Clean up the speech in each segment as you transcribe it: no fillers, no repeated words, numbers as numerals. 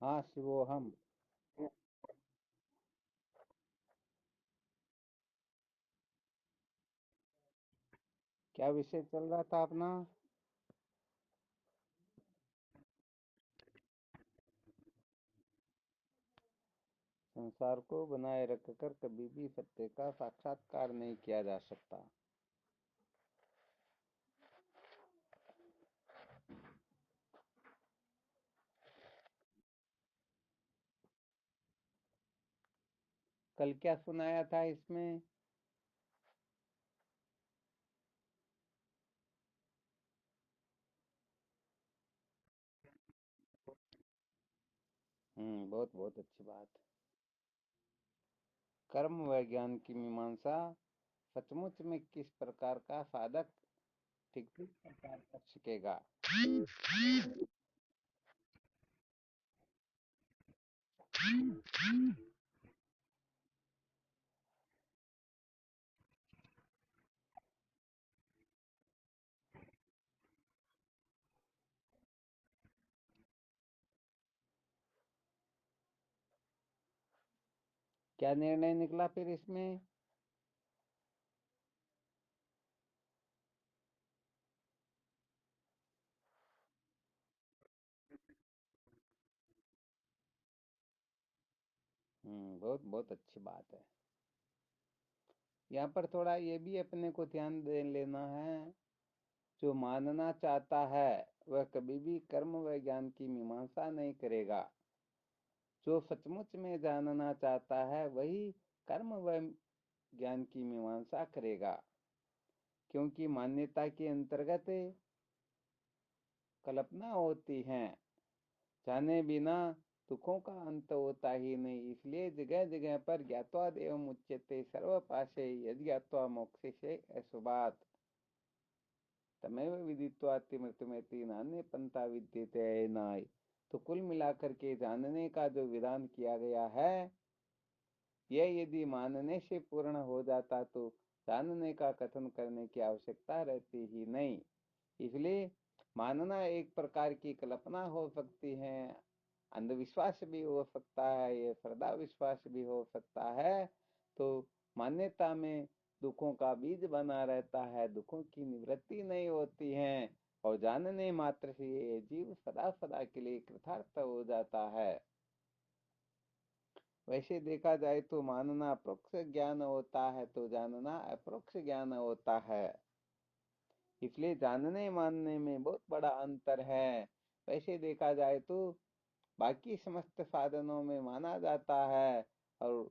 हाँ शिवोहम। क्या विषय चल रहा था अपना? संसार को बनाए रखकर कभी भी सत्य का साक्षात्कार नहीं किया जा सकता। कल क्या सुनाया था इसमें? बहुत बहुत अच्छी बात। कर्म व ज्ञान की मीमांसा सचमुच में किस प्रकार का साधक ठीक ठीक प्रकार कर सकेगा? क्या निर्णय निकला फिर इसमें? बहुत बहुत अच्छी बात है। यहाँ पर थोड़ा ये भी अपने को ध्यान दे लेना है। जो मानना चाहता है वह कभी भी कर्म व ज्ञान की मीमांसा नहीं करेगा। जो सचमुच में जानना चाहता है वही कर्म व ज्ञान की मीमांसा करेगा। क्योंकि मान्यता के अंतर्गत कल्पना होती है। जाने बिना दुखों का अंत होता ही नहीं, इसलिए जगह जगह पर ज्ञात्वा देवम उच्यते सर्वपाशे यदि ज्ञात्वा मोक्षे अशुभात् तमेव विदित्वा मृत्युमेति नान्य पंथा विद्यते नाय। तो कुल मिलाकर के जानने का जो विधान किया गया है, यह यदि मानने से पूर्ण हो जाता तो जानने का कथन करने की आवश्यकता रहती ही नहीं। इसलिए मानना एक प्रकार की कल्पना हो सकती है, अंधविश्वास भी हो सकता है, ये श्रद्धा विश्वास भी हो सकता है। तो मान्यता में दुखों का बीज बना रहता है, दुखों की निवृत्ति नहीं होती है, और जानने मात्र से ये जीव सदा सदा के लिए कृतार्थ हो जाता है। वैसे देखा जाए तो मानना परोक्ष ज्ञान होता है, तो जानना अपरोक्ष ज्ञान होता है। इसलिए जानने मानने में बहुत बड़ा अंतर है। वैसे देखा जाए तो बाकी समस्त साधनों में माना जाता है, और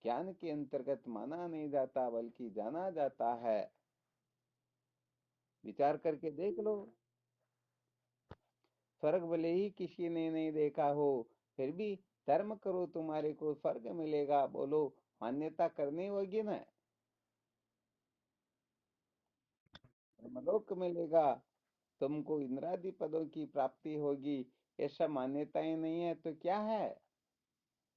ज्ञान के अंतर्गत माना नहीं जाता बल्कि जाना जाता है। विचार करके देख लो। स्वर्ग भले ही किसी ने नहीं देखा हो, फिर भी धर्म करो तुम्हारे को स्वर्ग मिलेगा, बोलो मान्यता करनी होगी ना। धर्मलोक मिलेगा, तुमको इंद्रादि पदों की प्राप्ति होगी, ऐसा मान्यताएं नहीं है तो क्या है?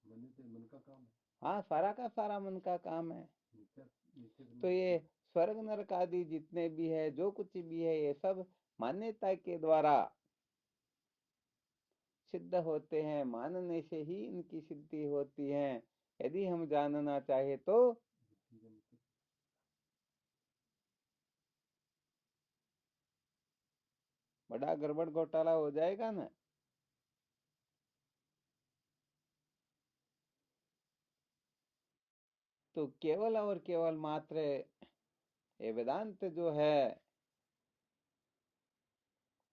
मन का काम है। हाँ, सारा का सारा मन का काम है। तो ये स्वर्ग नरक आदि जितने भी है, जो कुछ भी है, ये सब मान्यता के द्वारा सिद्ध होते हैं। मानने से ही इनकी सिद्धि होती है। यदि हम जानना चाहे तो बड़ा गड़बड़ घोटाला हो जाएगा ना। तो केवल और केवल मात्र ये वेदांत जो है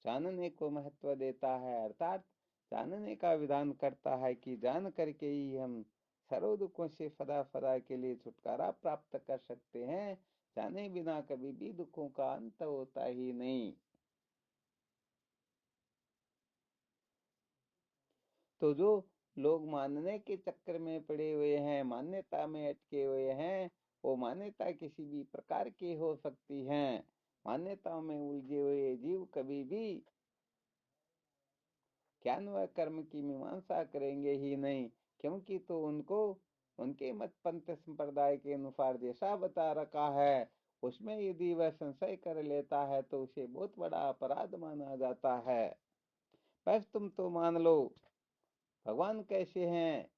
जानने को महत्व देता है, अर्थात जानने का विधान करता है कि जान करके ही हम सर्व दुखों से सदा सदा के लिए छुटकारा प्राप्त कर सकते हैं। जाने बिना कभी भी दुखों का अंत होता ही नहीं। तो जो लोग मानने के चक्कर में पड़े हुए हैं, मान्यता में अटके हुए हैं, वो मान्यता किसी भी प्रकार की हो सकती है। मान्यताओं में उलझे हुए जीव कभी भी ज्ञान व कर्म की मीमांसा करेंगे ही नहीं। क्योंकि तो उनको उनके मत पंथ संप्रदाय के अनुसार जैसा बता रखा है, उसमें यदि वह संशय कर लेता है तो उसे बहुत बड़ा अपराध माना जाता है। बस तुम तो मान लो भगवान कैसे हैं,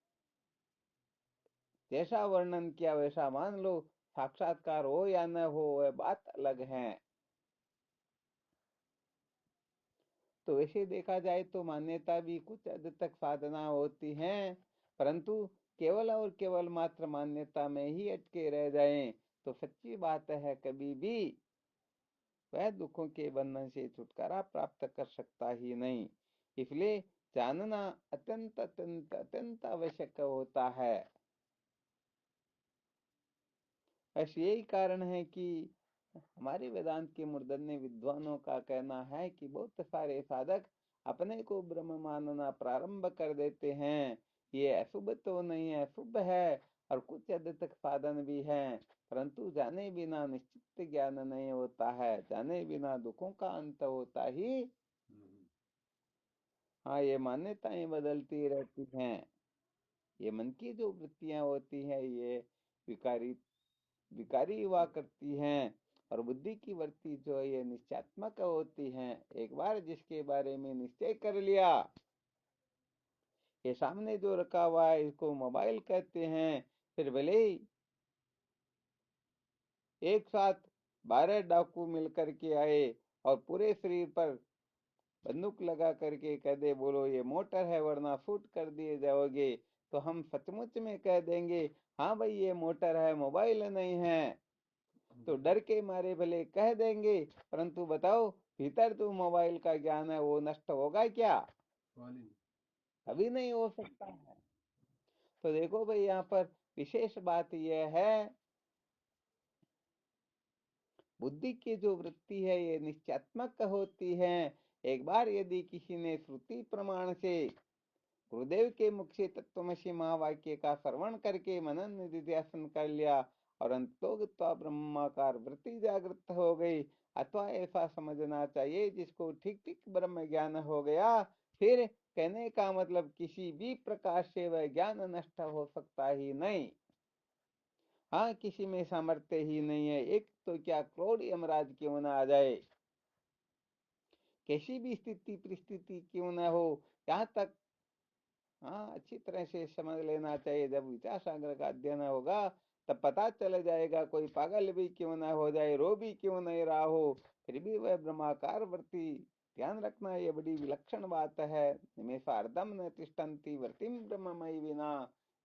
जैसा वर्णन किया वैसा मान लो, साक्षात्कार हो या न हो वह बात अलग है। तो वैसे देखा जाए तो मान्यता भी कुछ हद तक साधना होती है, परंतु केवल और केवल मात्र मान्यता में ही अटके रह जाएं तो सच्ची बात है कभी भी वह दुखों के बंधन से छुटकारा प्राप्त कर सकता ही नहीं। इसलिए जानना अत्यंत अत्यंत अत्यंत आवश्यक होता है। बस यही कारण है कि हमारे वेदांत के मूर्धन्य विद्वानों का कहना है कि बहुत सारे साधक अपने को ब्रह्म मानना प्रारंभ कर देते हैं। ये अशुभ तो नहीं है, शुभ है, और कुछ हद तक साधन भी है, परंतु जाने बिना निश्चित ज्ञान नहीं होता है, जाने बिना दुखों का अंत होता ही। हाँ, ये मान्यताएं बदलती रहती हैं। ये मन की जो वृत्तियां होती हैं ये विकारी विकारी हुआ करती हैं, और बुद्धि की वृत्ति जो है ये निश्चयात्मक होती हैं। एक बार जिसके बारे में निश्चय कर लिया, ये सामने जो रखा हुआ है इसको मोबाइल कहते हैं, फिर भले ही एक साथ 12 डाकू मिलकर के आए और पूरे शरीर पर बंदूक लगा करके कह दे बोलो ये मोटर है वरना शूट कर दिए जाओगे, तो हम सचमुच में कह देंगे हाँ भाई ये मोटर है, मोबाइल नहीं है। तो डर के मारे भले कह देंगे, परंतु बताओ भीतर जो मोबाइल का ज्ञान है वो नष्ट होगा क्या? कभी नहीं हो सकता है। तो देखो भाई यहाँ पर विशेष बात यह है, बुद्धि की जो वृत्ति है ये निश्चयात्मक होती है। एक बार यदि किसी ने श्रुति प्रमाण से गुरुदेव के मुख से तत्वमसि महावाक्य का श्रवण करके मनन निधिध्यासन कर लिया और अंतोगत्वा ब्रह्माकार वृत्ति जागृत हो गई, अथवा ऐसा समझना चाहिए जिसको ठीक ठीक ब्रह्म ज्ञान हो गया, फिर कहने का मतलब किसी भी प्रकार से वह ज्ञान नष्ट हो सकता ही नहीं। हाँ, किसी में सामर्थ्य ही नहीं है, एक तो क्या क्रोध यमराज क्यों ना आ जाए, कैसी भी स्थिति परिस्थिति क्यों ना हो, यहाँ तक हाँ अच्छी तरह से समझ लेना चाहिए। जब विचार सागर का अध्ययन होगा तब पता चल जाएगा, कोई पागल भी क्यों ना हो जाए, रो भी क्यों नहीं रहा हो, फिर भी वह ब्रह्माकार वृत्ति, ध्यान रखना ये बड़ी विलक्षण बात है। निमेषार्धम न तिष्ठन्ति वृत्तिम ब्रह्ममयि विना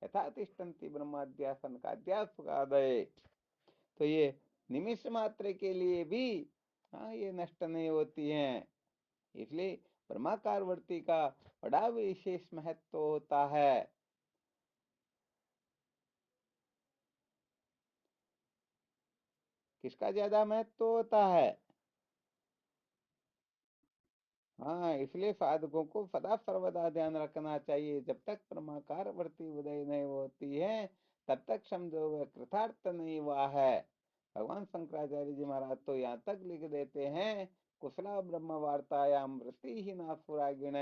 यथा तिष्ठन्ति ब्रह्माध्यासन का अध्यास आदय। तो ये निमिष मात्र के लिए भी हाँ ये नष्ट नहीं होती हैं। इसलिए ब्रह्माकार वृत्ति का बड़ा विशेष महत्व होता है। किसका ज्यादा महत्व होता है? हाँ, इसलिए साधकों को सदा सर्वदा ध्यान रखना चाहिए, जब तक ब्रह्माकार वृत्ति उदय नहीं होती है तब तक समझो वह कृतार्थ नहीं हुआ है। भगवान शंकराचार्य जी महाराज तो यहाँ तक लिख देते हैं, कुशला ब्रह्म वार्तायाम वृत्ति ही नासुरा गिण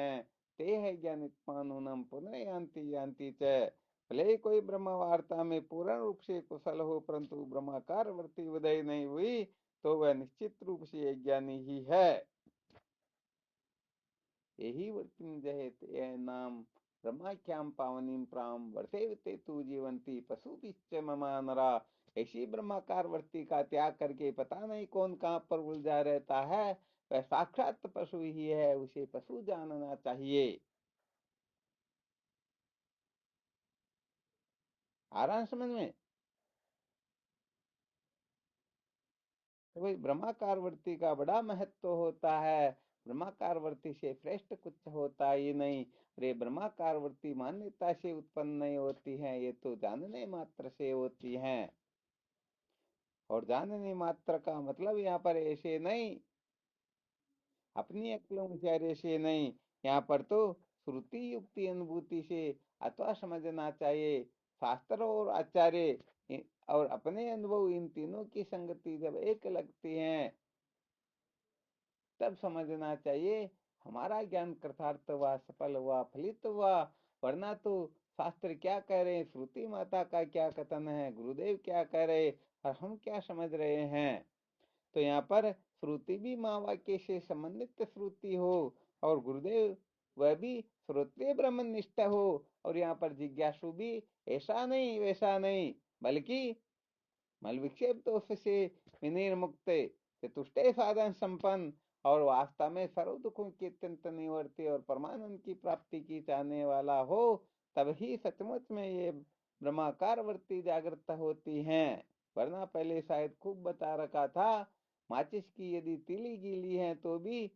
ते है ज्ञानित्मानुनम पुनर्यांति यांति च। भले ही कोई ब्रह्म वार्ता में पूर्ण रूप से कुशल हो, परंतु ब्रह्माकार वृत्ति उदय नहीं हुई तो वह निश्चित रूप से ज्ञानी ही है। यही वृत्तिंजयते नाम ब्रह्माख्याम पावनीम प्राम वर्तेवते तु जीवंती पशु ममा नरा। ऐसी ब्रह्माकार वृत्ति का त्याग करके पता नहीं कौन कहाँ पर उलझा रहता है, वह साक्षात पशु ही है, उसे पशु जानना चाहिए। आ रहा है समझ में? तो भाई ब्रह्माकार वृत्ति का बड़ा महत्व होता है। ब्रह्माकार वृत्ति से श्रेष्ठ कुछ होता ही नहीं। अरे ब्रह्माकार वृत्ति मान्यता से उत्पन्न नहीं होती है, ये तो जानने मात्र से होती है। और जानने मात्र का मतलब यहाँ पर ऐसे नहीं, अपनी अक्लों विचारे से नहीं, यहाँ पर तो श्रुति युक्ति अनुभूति से अथवा समझना चाहिए। शास्त्र और आचार्य और अपने अनुभव, इन तीनों की संगति जब एक लगती है तब समझना चाहिए हमारा ज्ञान कृतार्थ हुआ, सफल हुआ, फलित हुआ। वरना तो शास्त्र क्या कह रहे हैं, श्रुति माता का क्या कथन है, गुरुदेव क्या कह रहे, और हम क्या समझ रहे हैं। तो यहाँ पर श्रुति भी माँ वाक्य से संबंधित श्रुति हो और गुरुदेव वह भी श्रोत्रिय ब्रह्मनिष्ठ हो। और यहाँ पर जिज्ञासु भी ऐसा नहीं वैसा नहीं, बल्कि मल विक्षेप दोष से विनिर्मुक्त, चतुष्ट साधन संपन्न, और वास्तव में सर्व दुखों की अत्यंत निवर्ती और परमानंद की प्राप्ति की चाहने वाला हो, तब ही सचमुच में ये ब्रह्माकार वृत्ति जागृत होती हैं। वरना पहले शायद खूब बता रखा था, माचिस की यदि तीली गीली है तो भी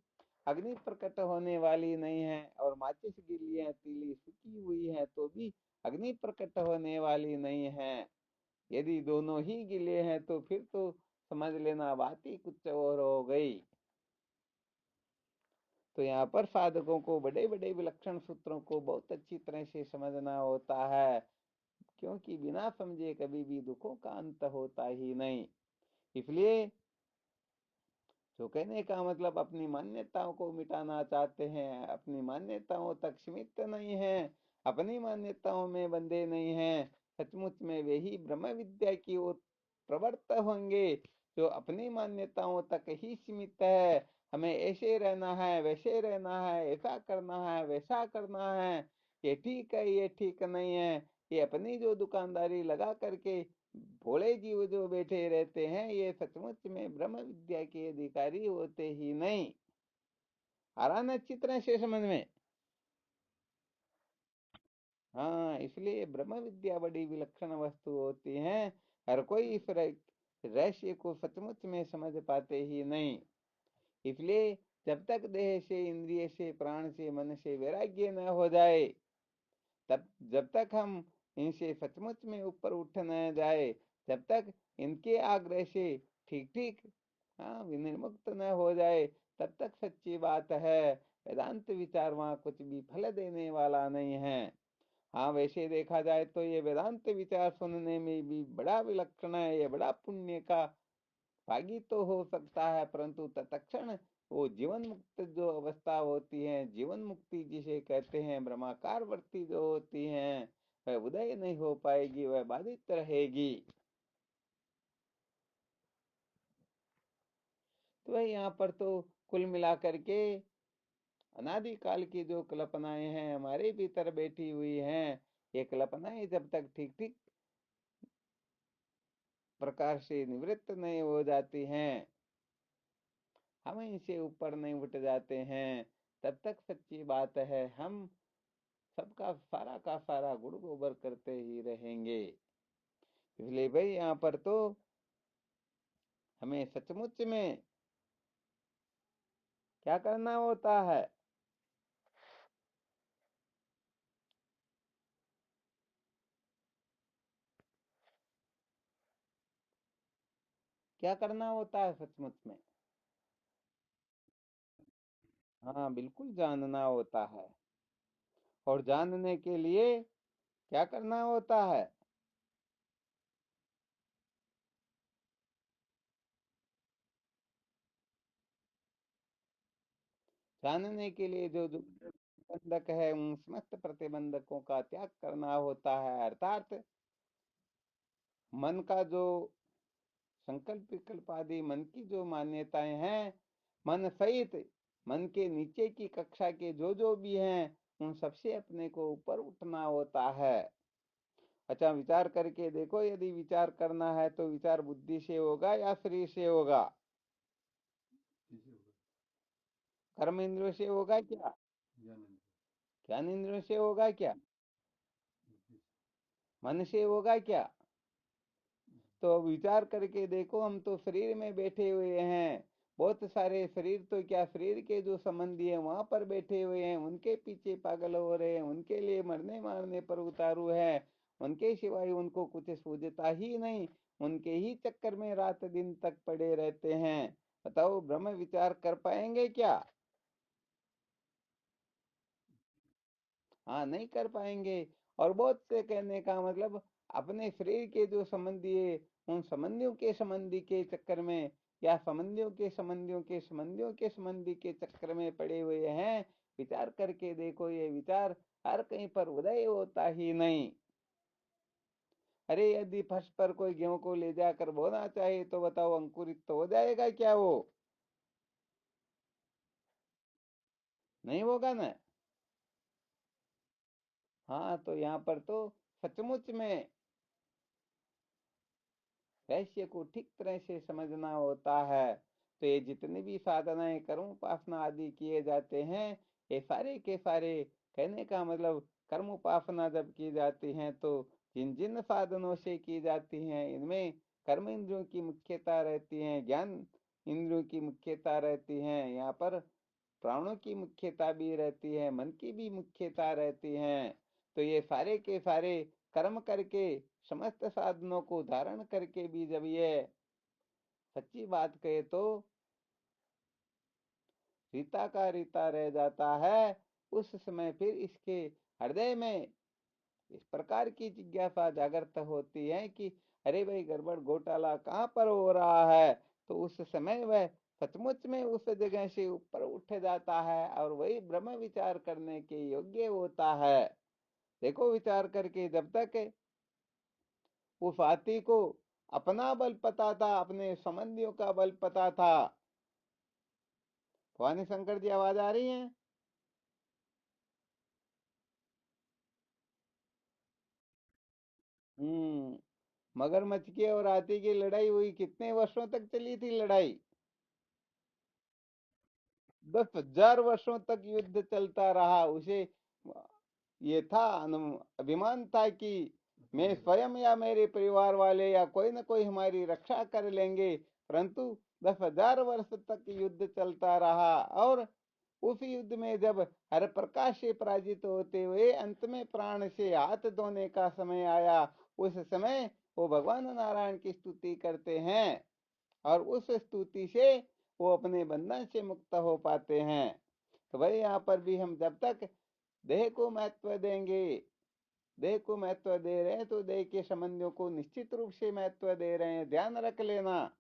अग्नि प्रकट होने वाली नहीं है, और माचिस गीली है तीली सूखी हुई है तो भी अग्नि प्रकट होने वाली नहीं है। यदि दोनों ही गीले हैं तो फिर तो समझ लेना बात ही कुछ और हो गई। तो यहाँ पर साधकों को बड़े बड़े विलक्षण सूत्रों को बहुत अच्छी तरह से समझना होता है, क्योंकि बिना समझे कभी भी दुखों का अंत होता ही नहीं। इसलिए जो कहने का मतलब अपनी मान्यताओं को मिटाना चाहते हैं, अपनी मान्यताओं तक सीमित नहीं है, अपनी मान्यताओं में बंधे नहीं हैं, सचमुच में वे ही ब्रह्म विद्या की ओर प्रवृत्त होंगे। जो अपनी मान्यताओं तक ही सीमित है, हमें ऐसे रहना है, वैसे रहना है, ऐसा करना है, वैसा करना है, ये ठीक है, ये ठीक नहीं है, ये अपनी जो दुकानदारी लगा करके भोले जीव जो बैठे रहते हैं, ये सचमुच में ब्रह्म विद्या के अधिकारी होते ही नहीं। आ रहा ना अच्छी तरह से समझ में? हाँ, इसलिए ब्रह्म विद्या बड़ी विलक्षण वस्तु होती है। हर कोई इस रहस्य को सचमुच में समझ पाते ही नहीं। इसलिए जब तक देह से, इंद्रिय से, प्राण से, मन से वैराग्य न हो जाए, तब जब तक हम इनसे सचमुच में ऊपर उठ न जाए, जब तक इनके आग्रह से ठीक ठीक हाँ विनिर्मुक्त न हो जाए, तब तक सच्ची बात है वेदांत विचार वहाँ कुछ भी फल देने वाला नहीं है। हाँ, वैसे देखा जाए तो ये वेदांत विचार सुनने में भी बड़ा विलक्षण है, ये बड़ा पुण्य का भागी तो हो सकता है, परंतु तत्क्षण वो जीवन मुक्त जो अवस्था होती है, जीवन मुक्ति जिसे कहते हैं, ब्रह्माकार वृत्ति जो होती है, वह उदय नहीं हो पाएगी, वह बाधित रहेगी। तो वह यहाँ पर तो कुल मिलाकर के अनादिकाल की जो कल्पनाएं हैं हमारे भीतर बैठी हुई हैं, ये कल्पनाएं जब तक ठीक ठीक प्रकार से निवृत्त नहीं हो जाती हैं, हम इनसे ऊपर नहीं उठ जाते हैं, तब तक सच्ची बात है हम सबका सारा का सारा गुण गोबर करते ही रहेंगे। इसलिए भाई यहाँ पर तो हमें सचमुच में क्या करना होता है, क्या करना होता है सचमुच में? हाँ, बिल्कुल जानना होता है। और जानने के लिए क्या करना होता है? जानने के लिए जो जो प्रतिबंधक है, उन समस्त प्रतिबंधकों का त्याग करना होता है। अर्थात मन का जो संकल्प विकल्प आदि मन की जो मान्यताएं हैं, मन सहित मन के नीचे की कक्षा के जो जो भी हैं, उन सबसे अपने को ऊपर उठना होता है। अच्छा, विचार करके देखो, यदि विचार करना है तो विचार बुद्धि से होगा या शरीर से होगा? कर्म इंद्रियों से होगा क्या? ज्ञान इंद्रियों से होगा क्या? मन से होगा क्या? तो अब विचार करके देखो, हम तो शरीर में बैठे हुए हैं, बहुत सारे शरीर तो क्या, शरीर के जो संबंधी है वहां पर बैठे हुए हैं, उनके पीछे पागल हो रहे हैं, उनके लिए मरने मारने पर उतारू है, उनके सिवाय उनको कुछ सूझता ही नहीं, उनके ही चक्कर में रात दिन तक पड़े रहते हैं। बताओ, ब्रह्म विचार कर पाएंगे क्या? हाँ, नहीं कर पाएंगे। और बहुत से कहने का मतलब अपने शरीर के जो संबंधी है, उन संबंधियों के संबंधी के चक्कर में, या संबंधियों के संबंधियों के संबंधियों के संबंधी के चक्कर में पड़े हुए हैं। विचार करके देखो, ये विचार हर कहीं पर उदय होता ही नहीं। अरे, यदि फर्श पर कोई गेहूं को ले जाकर बोना चाहे तो बताओ, अंकुरित तो हो जाएगा क्या वो? नहीं होगा ना। हाँ, तो यहाँ पर तो सचमुच में रहस्य को ठीक तरह से समझना होता है। तो ये जितनी भी साधनाएं कर्म उपासना आदि किए जाते हैं, ये सारे के सारे, कहने का मतलब कर्म उपासना जब की जाती हैं तो जिन जिन साधनों से की जाती हैं, इनमें कर्म इंद्रियों की मुख्यता रहती है, ज्ञान इंद्रियों की मुख्यता रहती है, यहाँ पर प्राणों की मुख्यता भी रहती है, मन की भी मुख्यता रहती है। तो ये सारे के सारे कर्म करके, समस्त साधनों को धारण करके भी जब ये सच्ची बात कहे तो रीता का रीता रह जाता है, उस समय फिर इसके हृदय में इस प्रकार की जिज्ञासा जागृत होती है कि अरे भाई, गड़बड़ घोटाला कहाँ पर हो रहा है। तो उस समय वह सचमुच में उस जगह से ऊपर उठ जाता है और वही ब्रह्म विचार करने के योग्य होता है। देखो, विचार करके जब तक उस हाथी को अपना बल पता था, अपने संबंधियों का बल पता था। भवानी शंकर जी, आवाज आ रही है? मगरमच्छ की और हाथी की लड़ाई हुई, कितने वर्षों तक चली थी लड़ाई? 10,000 वर्षों तक युद्ध चलता रहा। उसे ये था, अभिमान था कि मैं स्वयं या मेरे परिवार वाले या कोई न कोई हमारी रक्षा कर लेंगे। परंतु 10,000 वर्ष तक युद्ध चलता रहा, और उस युद्ध में जब हर प्रकार से पराजित होते हुए अंत में प्राण से हाथ धोने का समय आया, उस समय वो भगवान नारायण की स्तुति करते हैं, और उस स्तुति से वो अपने बंधन से मुक्त हो पाते हैं। तो भाई, यहाँ पर भी हम जब तक देह को महत्व देंगे, देह को महत्व दे रहे हैं, तो देह के संबंधियों को निश्चित रूप से महत्व दे रहे हैं, ध्यान रख लेना।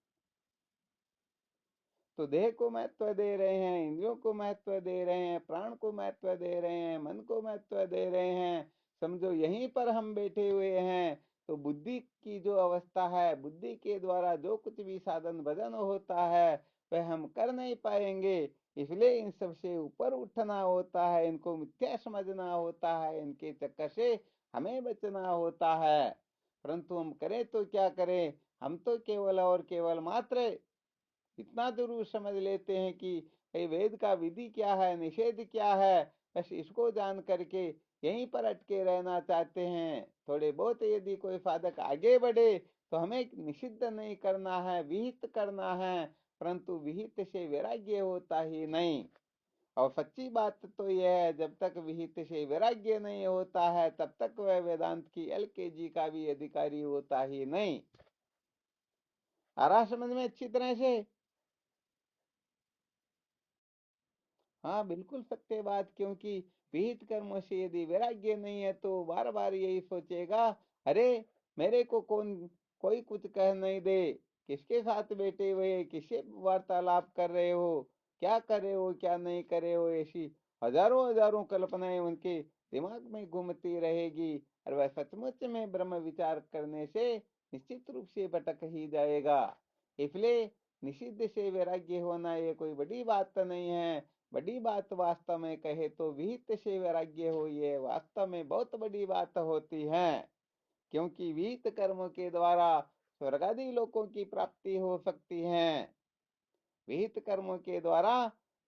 तो देह को महत्व दे रहे हैं, इंद्रियों को महत्व दे रहे हैं, प्राण को महत्व दे रहे हैं, मन को महत्व दे रहे हैं। समझो, यहीं पर हम बैठे हुए हैं। तो बुद्धि की जो अवस्था है, बुद्धि के द्वारा जो कुछ भी साधन भजन होता है, वह हम कर नहीं पाएंगे। इसलिए इन सब से ऊपर उठना होता है, इनको मिथ्या समझना होता है, इनके चक्कर से हमें बचना होता है। परंतु हम करें तो क्या करें? हम तो केवल और केवल मात्र इतना जरूर समझ लेते हैं कि भाई, वेद का विधि क्या है, निषेध क्या है, बस इसको जान करके यहीं पर अटके रहना चाहते हैं। थोड़े बहुत यदि कोई साधक आगे बढ़े तो हमें निषिद्ध नहीं करना है, विहित करना है, परंतु विहित से वैराग्य होता ही नहीं। और सच्ची बात तो यह है, जब तक विहित से वैराग्य नहीं होता है, तब तक वह वेदांत की LKG का भी अधिकारी होता ही नहीं। आ रहा समझ में अच्छी तरह से? हाँ, बिल्कुल सत्य बात। क्योंकि विहित कर्मों से यदि वैराग्य नहीं है तो बार बार यही सोचेगा, अरे, मेरे को कौन, कोई कुछ कह नहीं दे, किसके साथ बैठे हुए, किससे वार्तालाप कर रहे हो, क्या कर रहे हो, क्या नहीं कर रहे हो, ऐसी हजारों हजारों कल्पनाएं उनके दिमाग में घूमती रहेगी। और वह सचमुच में ब्रह्म विचार करने से निश्चित रूप से भटक ही जाएगा। इसलिए निषिद्ध से वैराग्य होना ये कोई बड़ी बात नहीं है। बड़ी बात वास्तव में कहे तो विहित से वैराग्य हो, ये वास्तव में बहुत बड़ी बात होती है। क्योंकि विहित कर्मों के द्वारा स्वर्ग आदि लोकों की प्राप्ति हो सकती है। विहित कर्मों के द्वारा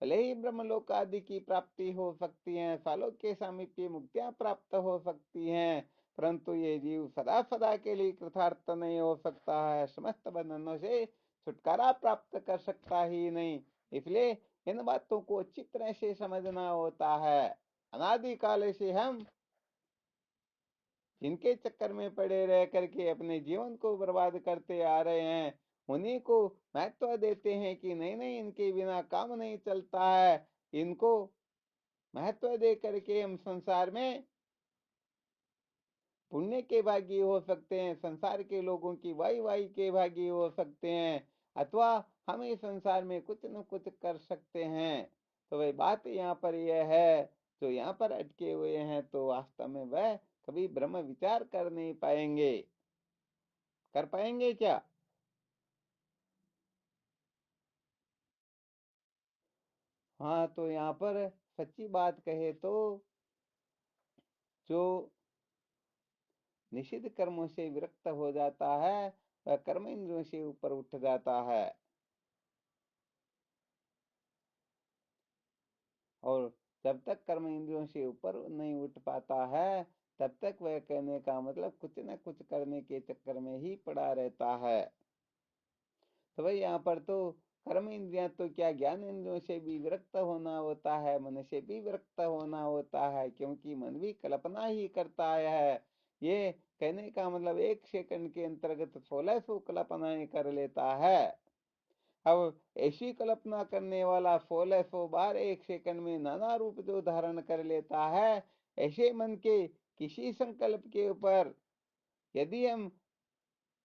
भले ही ब्रह्मलोक आदि की प्राप्ति हो सकती है, सालों के सामीप्य मुक्तियां प्राप्त हो सकती हैं, परंतु ये जीव सदा सदा के लिए कृतार्थ नहीं हो सकता है, समस्त बंधनों से छुटकारा प्राप्त कर सकता ही नहीं। इसलिए इन बातों को अच्छी तरह से समझना होता है। अनादि काल से हम जिनके चक्कर में पड़े रह करके अपने जीवन को बर्बाद करते आ रहे हैं, उन्हीं को महत्व देते हैं कि नहीं नहीं, इनके बिना काम नहीं चलता है। इनको महत्व दे करके हम संसार में पुण्य के भागी हो सकते हैं, संसार के लोगों की वाई वाई के भागी हो सकते हैं, अथवा हम इस संसार में कुछ न कुछ कर सकते हैं। तो वही बात यहाँ पर यह है, जो यहाँ पर अटके हुए हैं तो वास्तव में वह कभी ब्रह्म विचार कर नहीं पाएंगे। कर पाएंगे क्या? हाँ, तो यहाँ पर सच्ची बात कहे तो जो निषिद्ध कर्मों से विरक्त हो जाता है वह कर्म इंद्रियों से ऊपर उठ जाता है। और जब तक कर्म इंद्रियों से ऊपर नहीं उठ पाता है तब तक वह कहने का मतलब कुछ न कुछ करने के चक्कर में ही पड़ा रहता है। तो भाई यहाँ पर तो कर्म इंद्रियां तो क्या ज्ञान इंद्रियों से भी विरक्त होना होता है, मन से भी विरक्त होना होता है, क्योंकि मन भी कल्पना ही करता है। ये कहने का मतलब 1 सेकंड के अंतर्गत 1600 कल्पनाएं कर लेता है। अब ऐसी कल्पना करने वाला 1600 बार 1 सेकंड में नाना रूप जो धारण कर लेता है, ऐसे मन के किसी संकल्प के ऊपर यदि हम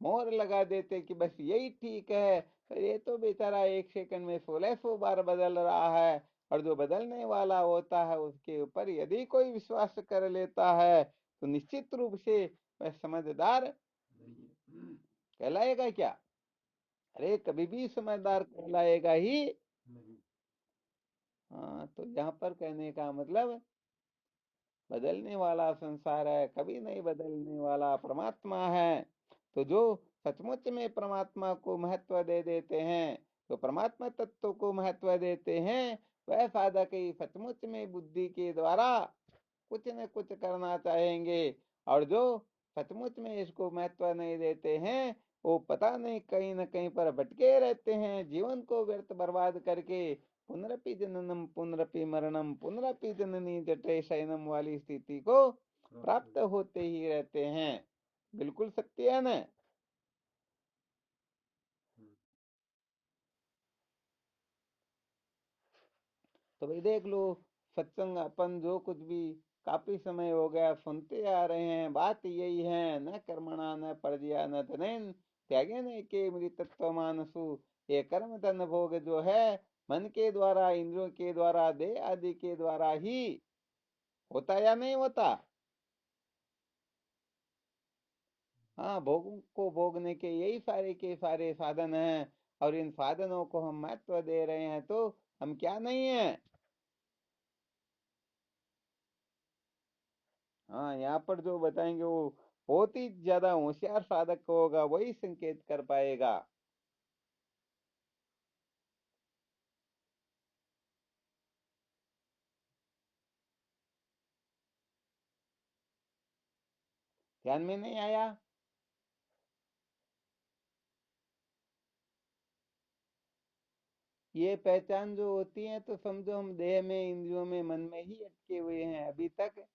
मोहर लगा देते कि बस यही ठीक है, तो ये तो बेचारा 1 सेकंड में 1600 बार बदल रहा है, और जो बदलने वाला होता है उसके ऊपर यदि कोई विश्वास कर लेता है तो निश्चित रूप से वह समझदार कहलाएगा क्या? अरे कभी भी समझदार कहलाएगा ही। हाँ, तो यहाँ पर कहने का मतलब बदलने वाला संसार है, कभी नहीं बदलने वाला परमात्मा है। तो जो सचमुच में परमात्मा को महत्व दे देते हैं, तो परमात्मा तत्व को महत्व देते हैं, वह साधक ही सचमुच में बुद्धि के द्वारा कुछ न कुछ करना चाहेंगे। और जो सचमुच में इसको महत्व नहीं देते हैं वो पता नहीं कहीं न कहीं पर भटके रहते हैं, जीवन को व्यर्थ बर्बाद करके पुनरपि जननम पुनरपि मरणम पुनरपि जननी जठे शयनम वाली स्थिति को प्राप्त होते ही रहते हैं। बिल्कुल सत्य है ना? तो भाई देख लो, सत्संग अपन जो कुछ भी काफी समय हो गया सुनते आ रहे हैं, बात यही है, न कर्मणा न परजया न धनेन त्यागे न के मृतत्व मानसु। ये कर्म धन भोग जो है मन के द्वारा, इंद्रियों के द्वारा, देह आदि के द्वारा ही होता या नहीं होता? हाँ, भोगों को भोगने के यही सारे के सारे साधन हैं, और इन साधनों को हम महत्व दे रहे हैं तो हम क्या नहीं है? हाँ, यहाँ पर जो बताएंगे वो बहुत ही ज्यादा होशियार साधक होगा, वही संकेत कर पाएगा। ध्यान में नहीं आया? ये पहचान जो होती है तो समझो हम देह में, इंद्रियों में, मन में ही अटके हुए हैं अभी तक।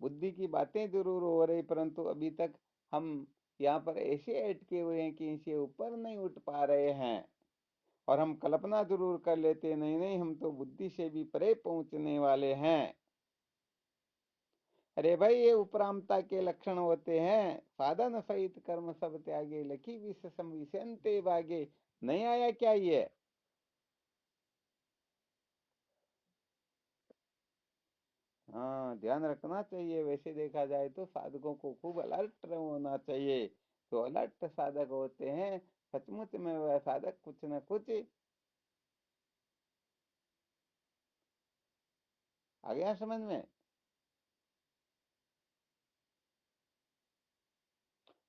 बुद्धि की बातें जरूर हो रही, परंतु अभी तक हम यहाँ पर ऐसे अटके हुए हैं कि इनसे ऊपर नहीं उठ पा रहे हैं। और हम कल्पना जरूर कर लेते, नहीं नहीं हम तो बुद्धि से भी परे पहुंचने वाले हैं। अरे भाई, ये उपरामता के लक्षण होते हैं, साधन सहित कर्म सब त्यागे लखी विष सम विषयंते भागे। नहीं आया क्या ये? हाँ, ध्यान रखना चाहिए। वैसे देखा जाए तो साधकों को खूब अलर्ट होना चाहिए। तो अलर्ट साधक होते हैं, सचमुच में वह साधक कुछ न कुछ। आ गया समझ में?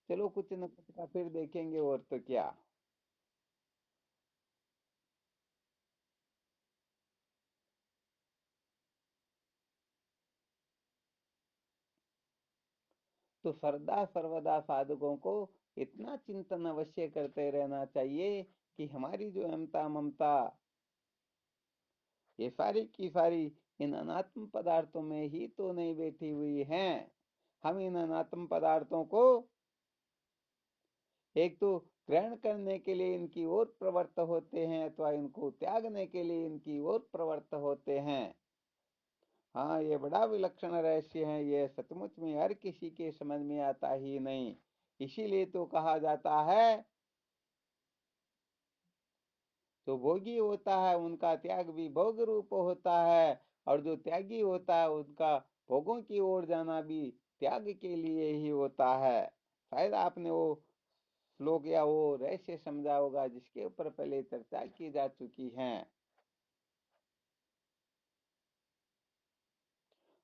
चलो कुछ न कुछ का फिर देखेंगे, और तो क्या। तो सदा सर्वदा साधकों को इतना चिंतन अवश्य करते रहना चाहिए कि हमारी जो अहमता ममता ये सारी की सारी इन अनात्म पदार्थों में ही तो नहीं बैठी हुई हैं। हम इन अनात्म पदार्थों को एक तो ग्रहण करने के लिए इनकी ओर प्रवृत्त होते हैं, अथवा इनको त्यागने के लिए इनकी ओर प्रवृत्त होते हैं। हाँ, ये बड़ा विलक्षण रहस्य है, ये सचमुच में हर किसी के समझ में आता ही नहीं। इसीलिए तो कहा जाता है जो भोगी होता है उनका त्याग भी भोग रूप होता है, और जो त्यागी होता है उनका भोगों की ओर जाना भी त्याग के लिए ही होता है। शायद आपने वो श्लोक या वो रहस्य समझा होगा जिसके ऊपर पहले चर्चा की जा चुकी है।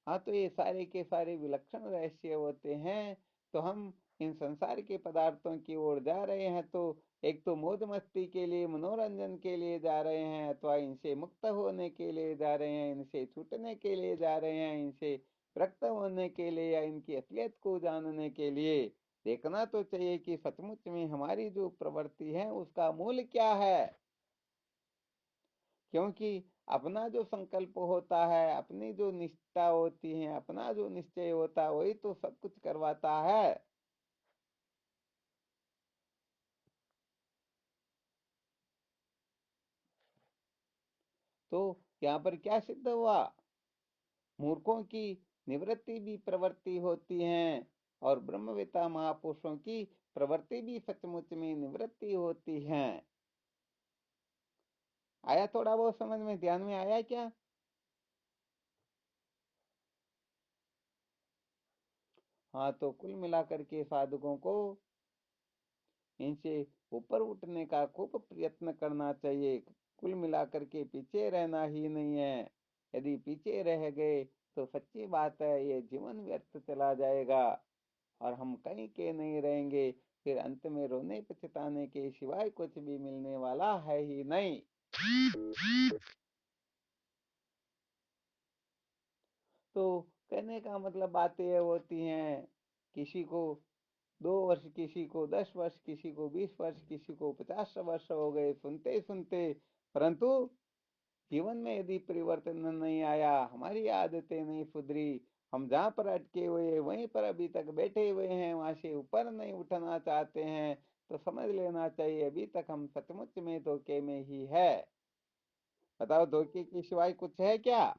हाँ, तो ये सारे के सारे विलक्षण रहस्य होते हैं। तो हम इन संसार के पदार्थों की ओर जा रहे हैं, तो एक तो मौज मस्ती के लिए, मनोरंजन के लिए जा रहे हैं, अथवा इनसे मुक्त होने के लिए जा रहे हैं, इनसे छूटने के लिए जा रहे हैं, इनसे प्रकट होने के लिए, या इनकी असलियत को जानने के लिए। देखना तो चाहिए कि सचमुच में हमारी जो प्रवृत्ति है उसका मूल क्या है। क्योंकि अपना जो संकल्प होता है, अपनी जो निष्ठा होती है, अपना जो निश्चय होता है, वही तो सब कुछ करवाता है। तो यहाँ पर क्या सिद्ध हुआ? मूर्खों की निवृत्ति भी प्रवृत्ति होती है, और ब्रह्मवेता महापुरुषों की प्रवृत्ति भी सचमुच में निवृत्ति होती है। आया थोड़ा बहुत समझ में, ध्यान में आया क्या? हाँ, तो कुल मिलाकर के साधकों को इनसे ऊपर उठने का खूब प्रयत्न करना चाहिए। कुल मिलाकर के पीछे रहना ही नहीं है। यदि पीछे रह गए तो सच्ची बात है, ये जीवन व्यर्थ चला जाएगा और हम कहीं के नहीं रहेंगे। फिर अंत में रोने पछताने के सिवाय कुछ भी मिलने वाला है ही नहीं। तो कहने का मतलब बातें ये होती हैं, किसी को 2 वर्ष, किसी को 10 वर्ष, किसी को 20 वर्ष, किसी को 50 वर्ष हो गए सुनते सुनते, परंतु जीवन में यदि परिवर्तन नहीं आया, हमारी आदतें नहीं सुधरी, हम जहाँ पर अटके हुए वहीं पर अभी तक बैठे हुए हैं, वहां से ऊपर नहीं उठना चाहते हैं, तो समझ लेना चाहिए अभी तक हम सचमुच में धोखे में ही है। बताओ, धोखे के सिवाय कुछ है क्या?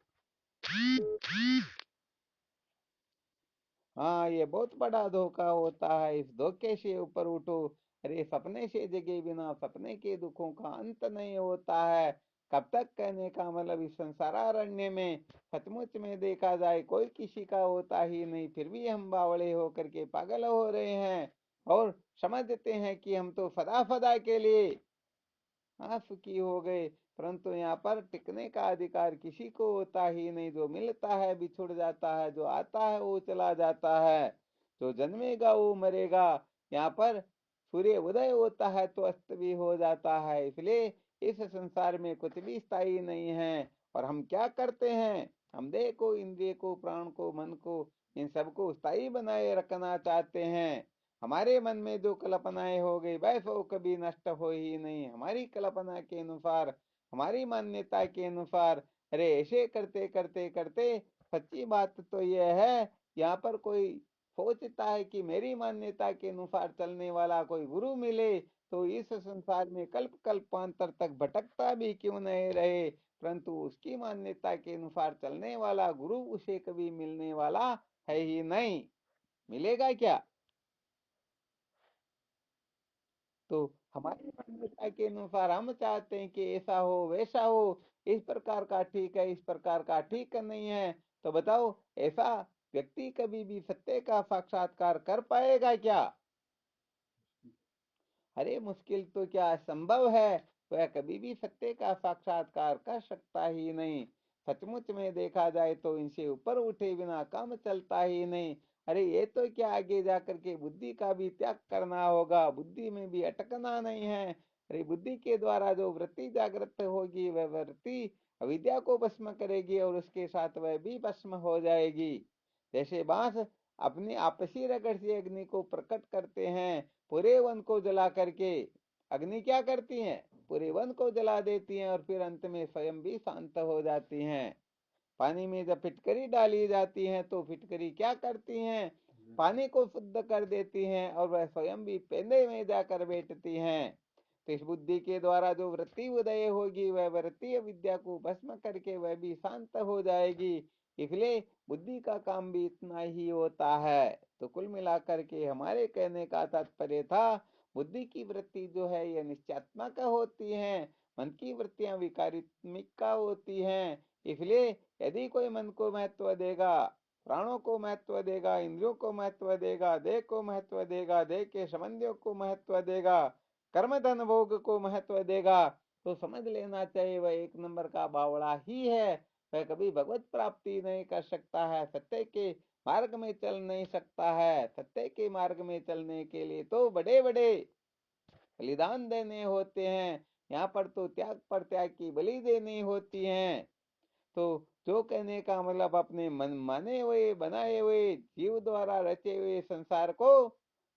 हाँ, ये बहुत बड़ा धोखा होता है। इस धोखे से ऊपर उठो। अरे, सपने से जगे बिना सपने के दुखों का अंत नहीं होता है। कब तक कहने का मतलब, इस संसारारण्य में सचमुच में देखा जाए कोई किसी का होता ही नहीं, फिर भी हम बावड़े होकर के पागल हो रहे हैं और समझते हैं कि हम तो सदा सदा के लिए हाँ सुखी हो गए। परंतु यहाँ पर टिकने का अधिकार किसी को होता ही नहीं। जो मिलता है बिछुड़ जाता है, जो आता है वो चला जाता है, जो जन्मेगा वो मरेगा। यहाँ पर सूर्य उदय होता है तो अस्त भी हो जाता है। इसलिए इस संसार में कुछ भी स्थायी नहीं है। और हम क्या करते हैं? हम देह को, इंद्रिय को, प्राण को, मन को, इन सबको स्थायी बनाए रखना चाहते हैं। हमारे मन में जो कल्पनाएं हो गई वह वो कभी नष्ट हो ही नहीं। हमारी कल्पना के अनुसार, हमारी मान्यता के अनुसार, अरे ऐसे करते करते करते सच्ची बात तो यह है, यहाँ पर कोई सोचता है कि मेरी मान्यता के अनुसार चलने वाला कोई गुरु मिले तो इस संसार में कल्प कल्पांतर तक भटकता भी क्यों नहीं रहे, परंतु उसकी मान्यता के अनुसार चलने वाला गुरु उसे कभी मिलने वाला है ही नहीं। मिलेगा क्या? तो हमारी मान्यता के अनुसार हम चाहते हैं कि ऐसा हो वैसा हो, इस प्रकार का ठीक है, इस प्रकार का ठीक नहीं है। तो बताओ, ऐसा व्यक्ति कभी भी सत्य का साक्षात्कार कर पाएगा क्या? अरे, मुश्किल तो क्या संभव है, वह कभी भी सत्य का साक्षात्कार कर सकता ही नहीं। सचमुच में देखा जाए तो इनसे ऊपर उठे बिना काम चलता ही नहीं। अरे, ये तो क्या, आगे जाकर के बुद्धि का भी त्याग करना होगा, बुद्धि में भी अटकना नहीं है। अरे, बुद्धि के द्वारा जो वृत्ति जागृत होगी वह वृत्ति अविद्या को भस्म करेगी और उसके साथ वह भी भस्म हो जाएगी। जैसे बांस अपनी आपसी रगड़ से अग्नि को प्रकट करते हैं, पूरे वन को जला करके अग्नि क्या करती है? पूरे वन को जला देती हैं और फिर अंत में स्वयं भी शांत हो जाती हैं। पानी में जब फिटकरी डाली जाती है तो फिटकरी क्या करती हैं? पानी को शुद्ध कर देती हैं और वह स्वयं भी पेंदे में जाकर बैठती हैं। तो इस बुद्धि के द्वारा जो वृत्ति उदय होगी वह वृत्ति विद्या को भस्म करके वह भी शांत हो जाएगी। इसलिए बुद्धि का काम भी इतना ही होता है। तो कुल मिलाकर के हमारे कहने का तात्पर्य था, बुद्धि की वृत्ति जो है यह निश्चयात्मक होती है, मन की वृत्तियां विकारात्मिक होती हैं। इसलिए यदि कोई मन को महत्व देगा, प्राणों को महत्व देगा, इंद्रियों को महत्व देगा, देह को महत्व देगा, देह के संबंधियों को महत्व देगा, कर्म धन भोग को महत्व देगा, तो समझ लेना चाहिए वह एक नंबर का बावड़ा ही है। वह कभी भगवत प्राप्ति नहीं कर सकता है, सत्य के मार्ग में चल नहीं सकता है। सत्य के मार्ग में चलने के लिए तो बड़े बड़े बलिदान देने होते हैं। यहाँ पर तो त्याग पर त्याग की बलि देनी होती है। तो जो कहने का मतलब अपने मन माने हुए बनाए हुए जीव द्वारा रचे हुए संसार को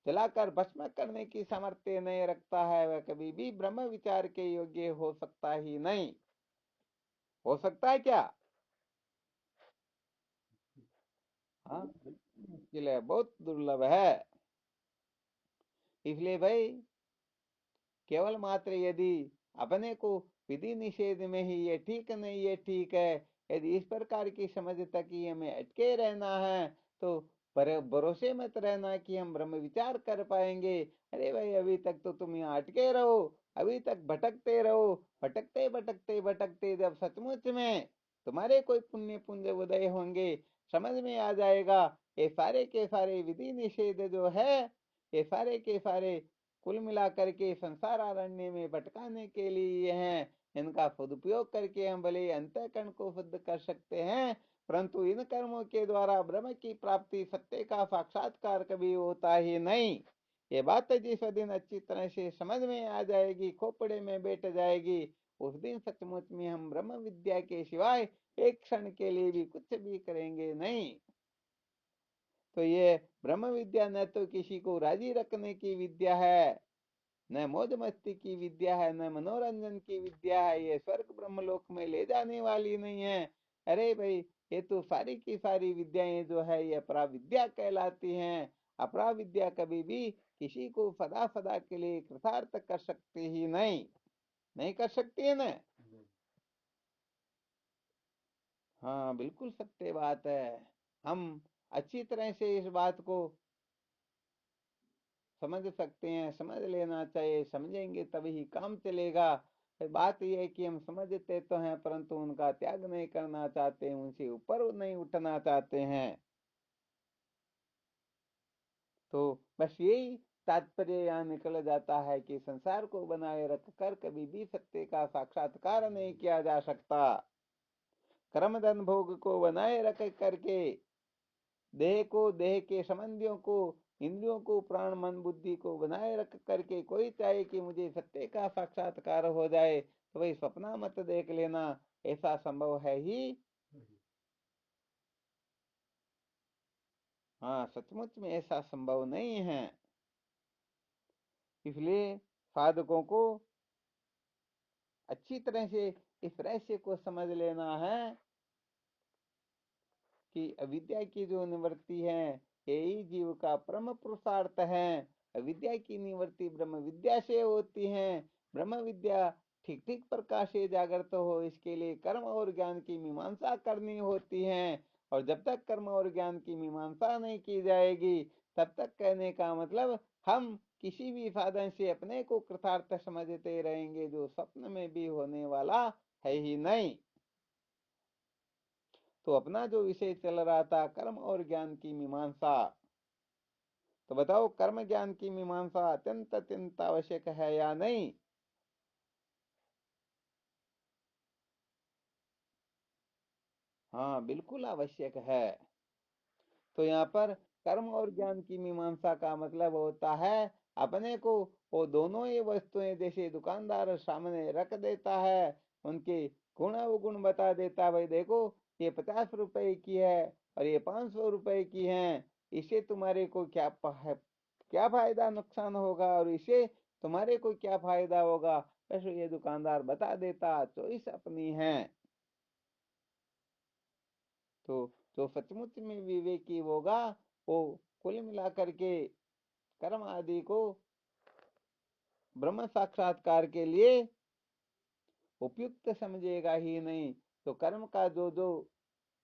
जलाकर भस्म करने की सामर्थ्य नहीं रखता है, वह कभी भी ब्रह्म विचार के योग्य हो सकता ही नहीं। हो सकता है क्या? हाँ, मुश्किल है, बहुत दुर्लभ है। इसलिए भाई केवल मात्र यदि अपने को विधि निषेध में ही ये ठीक नहीं ये ठीक है, यदि इस प्रकार की समझ तक ही हमें अटके रहना है, तो पर भरोसे मत रहना कि हम ब्रह्म विचार कर पाएंगे। अरे भाई अभी तक तो तुम यहाँ अटके रहो, अभी तक भटकते रहो। भटकते भटकते भटकते जब सचमुच में तुम्हारे कोई पुण्य पुंज उदय होंगे, समझ में आ जाएगा ये सारे के सारे विधि निषेध जो है, ये सारे के सारे कुल मिलाकर के संसार अरण्य में भटकाने के लिए हैं। इनका सदुपयोग करके हम भले अंतःकरण को शुद्ध कर सकते हैं, परंतु इन कर्मों के द्वारा ब्रह्म की प्राप्ति सत्य का साक्षात्कार कभी होता ही नहीं। ये बात जिस दिन अच्छी तरह से समझ में आ जाएगी, खोपड़े में बैठ जाएगी, उस दिन सचमुच में हम ब्रह्म विद्या के सिवाय एक क्षण के लिए भी कुछ भी करेंगे नहीं। तो ये ब्रह्म विद्या न तो किसी को राजी रखने की विद्या है, न मौज मस्ती की विद्या है, न मनोरंजन की विद्या है। ये स्वर्ग ब्रह्मलोक में ले जाने वाली नहीं है। अरे भाई ये तो सारी की सारी विद्याएं जो है ये अपरा विद्या कहलाती हैं। अपरा विद्या कभी भी किसी को सदा सदा के लिए कृतार्थ कर सकती ही नहीं, नहीं कर सकती है ना। हाँ बिल्कुल सत्य बात है। हम अच्छी तरह से इस बात को समझ सकते हैं, समझ लेना चाहिए। समझेंगे तभी ही काम चलेगा। बात यह है कि हम समझते तो हैं परंतु उनका त्याग नहीं करना चाहते, उनसे ऊपर नहीं उठना चाहते हैं। तो बस यही तात्पर्य यहाँ निकल जाता है कि संसार को बनाए रखकर कभी भी सत्य का साक्षात्कार नहीं किया जा सकता। कर्म धन भोग को बनाए रख करके देह को, देह के संबंधियों को, इंद्रियों को, प्राण मन बुद्धि को बनाए रख करके कोई चाहे कि मुझे सत्य का साक्षात्कार हो जाए, तो भाई सपना मत देख लेना, ऐसा संभव है ही। हाँ सचमुच में ऐसा संभव नहीं है। इसलिए साधकों को अच्छी तरह से इस रहस्य को समझ लेना है कि अविद्या की जो निवृत्ति है यही जीव का परम पुरुषार्थ है। अविद्या की निवृत्ति ब्रह्म विद्या से होती है। ब्रह्म विद्या ठीक ठीक प्रकार से जागृत हो, इसके लिए कर्म और ज्ञान की मीमांसा करनी होती है। और जब तक कर्म और ज्ञान की मीमांसा नहीं की जाएगी, तब तक कहने का मतलब हम किसी भी साधन से अपने को कृतार्थ समझते रहेंगे, जो स्वप्न में भी होने वाला है ही नहीं। तो अपना जो विषय चल रहा था कर्म और ज्ञान की मीमांसा, तो बताओ कर्म ज्ञान की मीमांसा अत्यंत अत्यंत आवश्यक है या नहीं? हाँ बिल्कुल आवश्यक है। तो यहाँ पर कर्म और ज्ञान की मीमांसा का मतलब होता है अपने को वो दोनों ही वस्तुएं जैसे दुकानदार सामने रख देता है, उनके गुण अवगुण बता देता है, भाई देखो ये 50 रुपए की है और ये 500 रुपए की है, इससे तुम्हारे को क्या फायदा नुकसान होगा और इससे तुम्हारे को क्या फायदा होगा, वैसे ये दुकानदार बता देता, चॉइस अपनी है। तो जो सचमुच में विवेकी होगा वो कुल मिलाकर के कर्म आदि को ब्रह्म साक्षात्कार के लिए उपयुक्त समझेगा ही नहीं। तो कर्म का जो जो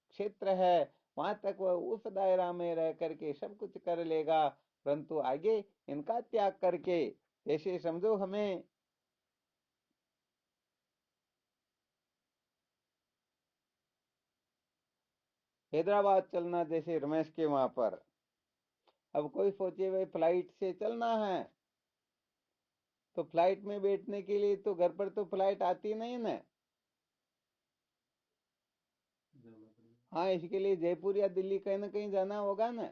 क्षेत्र है वहां तक वह उस दायरा में रह करके सब कुछ कर लेगा, परंतु आगे इनका त्याग करके, जैसे समझो हमें हैदराबाद चलना, जैसे रमेश के वहां पर, अब कोई सोचे भाई फ्लाइट से चलना है, तो फ्लाइट में बैठने के लिए तो घर पर तो फ्लाइट आती नहीं ना। हाँ, इसके लिए जयपुर या दिल्ली कहीं ना कहीं जाना होगा ना।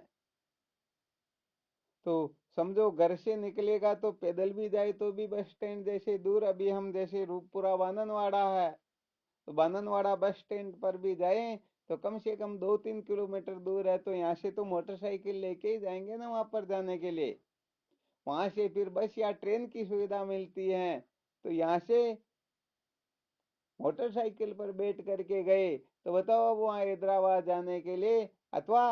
तो समझो घर से निकलेगा तो पैदल भी जाए तो भी बस स्टैंड जैसे दूर, अभी हम जैसे रूपपुरा बाननवाड़ा है, तो बाननवाड़ा बस स्टैंड पर भी जाएं तो कम से कम 2-3 किलोमीटर दूर है, तो यहाँ से तो मोटरसाइकिल लेके ही जाएंगे ना वहां पर जाने के लिए। वहां से फिर बस या ट्रेन की सुविधा मिलती है, तो यहाँ से मोटरसाइकिल पर बैठ करके गए तो बताओ अब वहां हैदराबाद जाने के लिए अथवा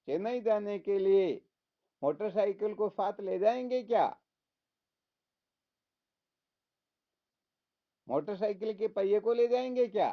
चेन्नई जाने के लिए मोटरसाइकिल को साथ ले जाएंगे क्या? मोटरसाइकिल के पहिए को ले जाएंगे क्या?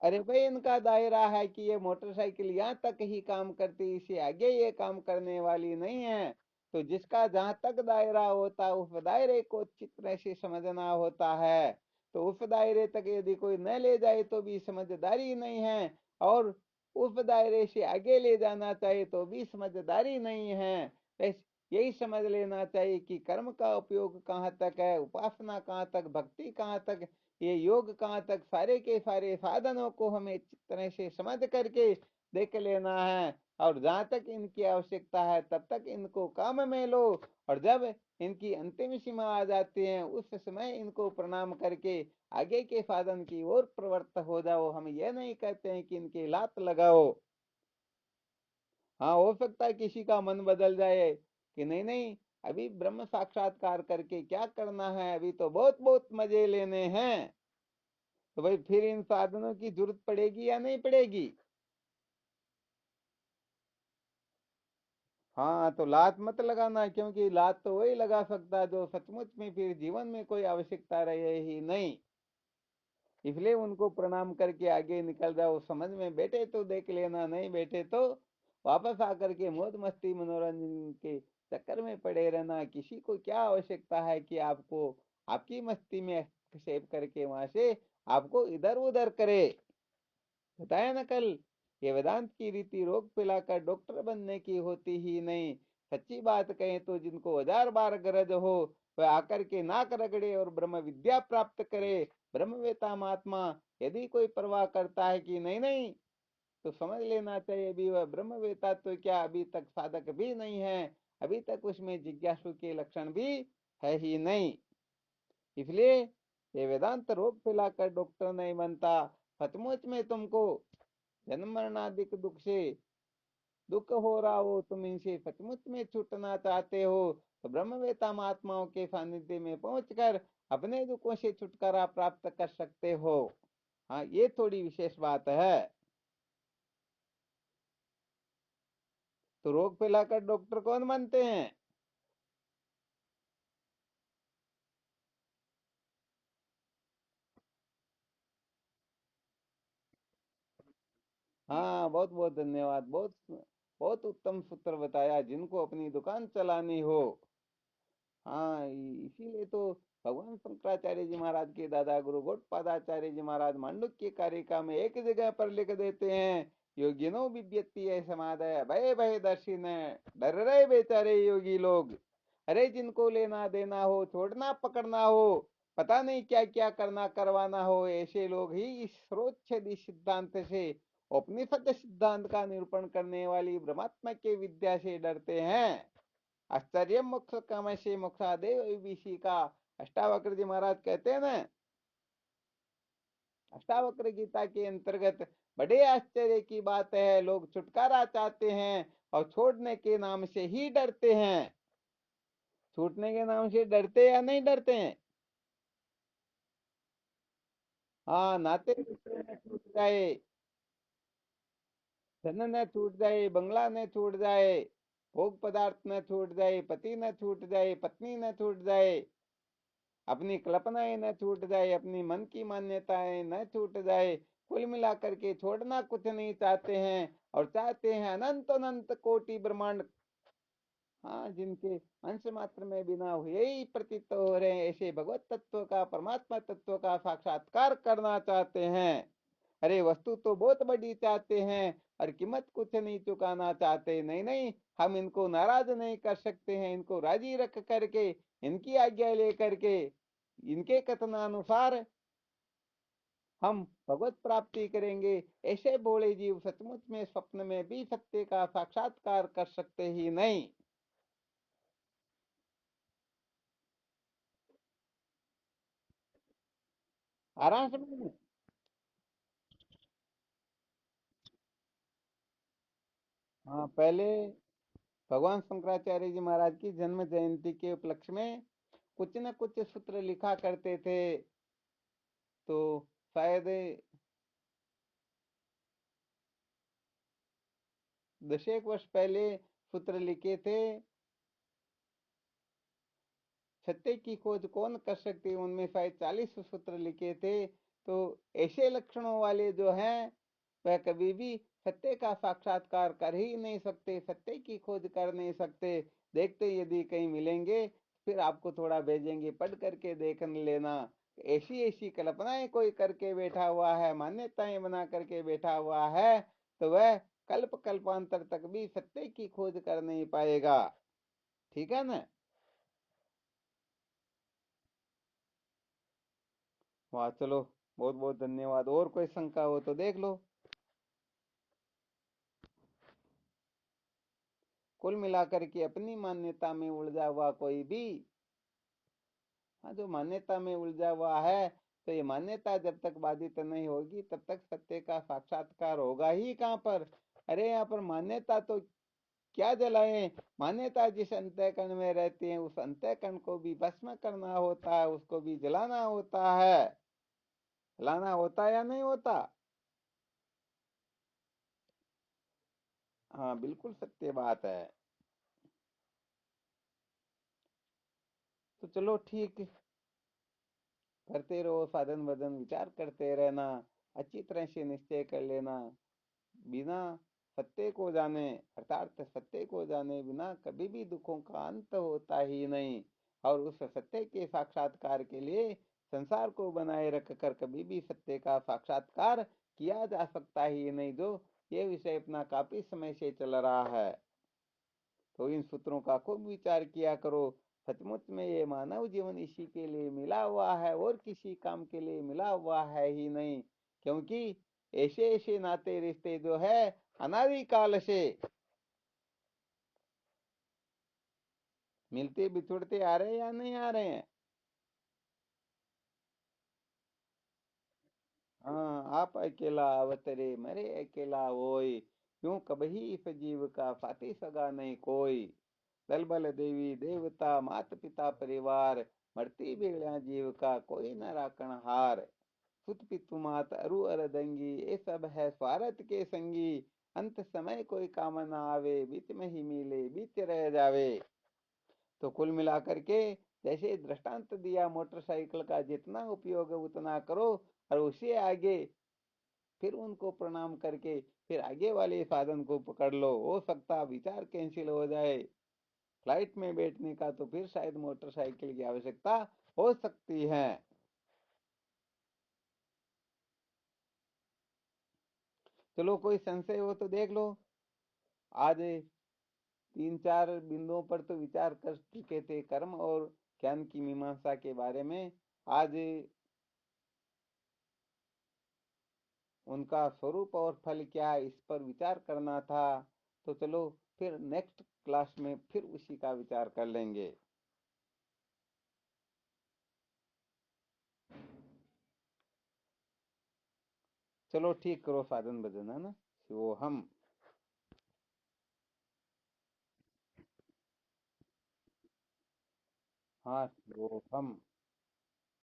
अरे भाई, इनका दायरा है कि ये मोटरसाइकिल यहाँ तक ही काम करती, इसे आगे ये काम करने वाली नहीं है। तो जिसका जहां तक दायरा होता है उस दायरे को अच्छी तरह से समझना होता है। तो उस दायरे तक यदि कोई न ले जाए तो भी समझदारी नहीं है, और उस दायरे से आगे ले जाना चाहे तो भी समझदारी नहीं है। बस यही समझ लेना चाहिए कि कर्म का उपयोग कहाँ तक है, उपासना कहाँ तक, भक्ति कहाँ तक, ये योग कहाँ तक, सारे के सारे साधनों को हमें अच्छी तरह से समझ करके देख लेना है। और जहां तक इनकी आवश्यकता है तब तक इनको काम में लो, और जब इनकी अंतिम सीमा आ जाती है उस समय इनको प्रणाम करके आगे के साधन की ओर प्रवृत्त हो जाओ। हम ये नहीं कहते हैं कि इनकी लात लगाओ। हाँ, हो सकता है किसी का मन बदल जाए कि नहीं नहीं, अभी ब्रह्म साक्षात्कार करके क्या करना है, अभी तो बहुत बहुत मजे लेने हैं। तो भाई फिर इन साधनों की जरूरत पड़ेगी या नहीं पड़ेगी? हाँ, तो लात मत लगाना, क्योंकि लात तो वही लगा सकता है जो सचमुच में फिर जीवन में कोई आवश्यकता रहे ही नहीं। इसलिए उनको प्रणाम करके आगे निकल जाओ। समझ में बैठे तो देख लेना, नहीं बैठे तो वापस आकर के मौज मस्ती मनोरंजन के चक्कर में पड़े रहना। किसी को क्या आवश्यकता है कि आपको आपकी मस्ती में हस्तक्षेप करके वहां से आपको इधर उधर करे। बताया ना कल, ये वेदांत की रीति रोग पिलाकर डॉक्टर बनने की होती ही नहीं। सच्ची बात कहें तो जिनको 1000 बार गरज हो वह आकर के नाक रगड़े और ब्रह्म विद्या प्राप्त करे। ब्रह्मवेता महात्मा यदि कोई परवाह करता है कि नहीं नहीं, तो समझ लेना चाहिए अभी वह ब्रह्मवेता तो क्या, अभी तक साधक भी नहीं है, अभी तक उसमें जिज्ञासु के लक्षण भी है ही नहीं। इसलिए ये वेदांत रोग पिलाकर डॉक्टर नहीं बनता। सचमुच में तुमको जन्म मरणादिक दुख से दुख हो रहा हो, तुम इनसे सचमुच में छूटना चाहते हो, तो ब्रह्मवेता महात्माओं के सानिध्य में पहुंचकर अपने दुखों से छुटकारा प्राप्त कर सकते हो। हाँ, ये थोड़ी विशेष बात है। तो रोग फैलाकर डॉक्टर कौन बनते हैं? हाँ, बहुत बहुत धन्यवाद। बहुत बहुत उत्तम सूत्र बताया। जिनको अपनी दुकान चलानी हो, हाँ, इसीलिए तो भगवान शंकराचार्य जी महाराज के दादा गुरु गौड़पादाचार्य जी महाराज मांडुक्य कारिका में एक जगह पर लिख देते हैं, योगिनो बिभ्यति है समाधय भय भय दर्शिन। डर रहे बेचारे योगी लोग। अरे जिनको लेना देना हो, छोड़ना पकड़ना हो, पता नहीं क्या क्या करना करवाना हो, ऐसे लोग ही इस स्रोच्छेदी सिद्धांत से, उपनिषद सिद्धांत का निरूपण करने वाली ब्रह्मात्मा के विद्या से डरते हैं। आश्चर्य मोक्ष कामशे मोक्षादेव विभीषी का अष्टावक्र जी महाराज कहते हैं ना, अष्टावक्र गीता के अंतर्गत, बड़े आश्चर्य की बात है, लोग छुटकारा चाहते हैं और छोड़ने के नाम से ही डरते हैं। छूटने के नाम से डरते या नहीं डरते हैं? हाँ, नाते रिश्ते न छूट जाए, धन न छूट जाए, बंगला न छूट जाए, भोग पदार्थ न छूट जाए, पति न छूट जाए, पत्नी न छूट जाए, अपनी कल्पनाएं न छूट जाए, अपनी मन की मान्यताएं न छूट जाए, कुल मिलाकर के छोड़ना कुछ नहीं चाहते हैं, और चाहते हैं अनंत अनंत कोटि ब्रह्मांड, हाँ, जिनके अंश मात्र में बिना हुए ही प्रतीत हो रहे हैं, ऐसे भगवत तत्व का, परमात्मा तत्व का साक्षात्कार करना चाहते हैं। अरे वस्तु तो बहुत बड़ी चाहते हैं और कीमत कुछ नहीं चुकाना चाहते। नहीं नहीं, हम इनको नाराज नहीं कर सकते हैं, इनको राजी रख करके, इनकी आज्ञा लेकर के, इनके कथनानुसार हम भगवत प्राप्ति करेंगे। ऐसे भोले जीव सचमुच में स्वप्न में भी सत्य का साक्षात्कार कर सकते ही नहीं। आराम से बोलो। हाँ, पहले भगवान शंकराचार्य जी महाराज की जन्म जयंती के उपलक्ष्य में कुछ न कुछ सूत्र लिखा करते थे। तो शायद 10 एक वर्ष पहले सूत्र लिखे थे, सत्य की खोज कौन कर सकते, उनमें शायद 40 सूत्र लिखे थे। तो ऐसे लक्षणों वाले जो हैं वह कभी भी सत्य का साक्षात्कार कर ही नहीं सकते, सत्य की खोज कर नहीं सकते। देखते यदि कहीं मिलेंगे फिर आपको थोड़ा भेजेंगे, पढ़ करके देख लेना। ऐसी ऐसी कल्पनाएं कोई करके बैठा हुआ है, मान्यताएं बना करके बैठा हुआ है, तो वह कल्प कल्पांतर तक भी सत्य की खोज कर नहीं पाएगा। ठीक है ना। वाह, चलो, बहुत बहुत धन्यवाद। और कोई शंका हो तो देख लो। कुल मिलाकर के अपनी मान्यता में उलझा हुआ कोई भी, हाँ, जो मान्यता में उलझा हुआ है, तो ये मान्यता जब तक बाधित नहीं होगी तब तक सत्य का साक्षात्कार होगा ही कहाँ पर। अरे यहाँ पर मान्यता तो क्या जलाएं, मान्यता जिस अंतःकरण में रहती है उस अंतःकरण को भी भस्म करना होता है, उसको भी जलाना होता है। जलाना होता है या नहीं होता। हाँ, बिल्कुल सत्य बात है। तो चलो ठीक, करते रहो साधन भजन, विचार करते रहना, अच्छी तरह से निश्चय कर लेना। बिना सत्य को जाने, अर्थात सत्य को जाने बिना कभी भी दुखों का अंत होता ही नहीं। और उस सत्य के साक्षात्कार के लिए संसार को बनाए रख कर कभी भी सत्य का साक्षात्कार किया जा सकता ही नहीं। जो ये विषय अपना काफी समय से चल रहा है, तो इन सूत्रों का खूब विचार किया करो। सचमुच में ये मानव जीवन इसी के लिए मिला हुआ है और किसी काम के लिए मिला हुआ है ही नहीं। क्योंकि ऐसे ऐसे नाते रिश्ते जो है अनादि काल से मिलते बिछुड़ते आ रहे हैं या नहीं आ रहे हैं। हाँ, आप अकेला अवतरे मरे अकेला होय, क्यों कबही इस जीव का साथी सगा नहीं कोई। दल बल देवी देवता मात पिता परिवार, मरती बिगड़िया जीव का कोई न राखण हार। सुत पितु मात अरु अरदंगी, ये सब है स्वार्थ के संगी। अंत समय कोई काम न आवे, बीच में ही मिले बीच रह जावे। तो कुल मिलाकर के जैसे दृष्टांत दिया, मोटरसाइकिल का जितना उपयोग है उतना करो, और उससे आगे फिर उनको प्रणाम करके फिर आगे वाले साधन को पकड़ लो। हो सकता विचार कैंसिल हो जाए फ्लाइट में बैठने का, तो फिर शायद मोटरसाइकिल की आवश्यकता हो सकती है। चलो, कोई संशय हो तो देख लो। आज 3 4 बिंदुओं पर तो विचार कर चुके थे, कर्म और ज्ञान की मीमांसा के बारे में। आज उनका स्वरूप और फल क्या है इस पर विचार करना था। तो चलो, फिर नेक्स्ट क्लास में फिर उसी का विचार कर लेंगे। चलो ठीक, करो साधन भजन, है ना। शिवोहम। हाँ, शिवोहम।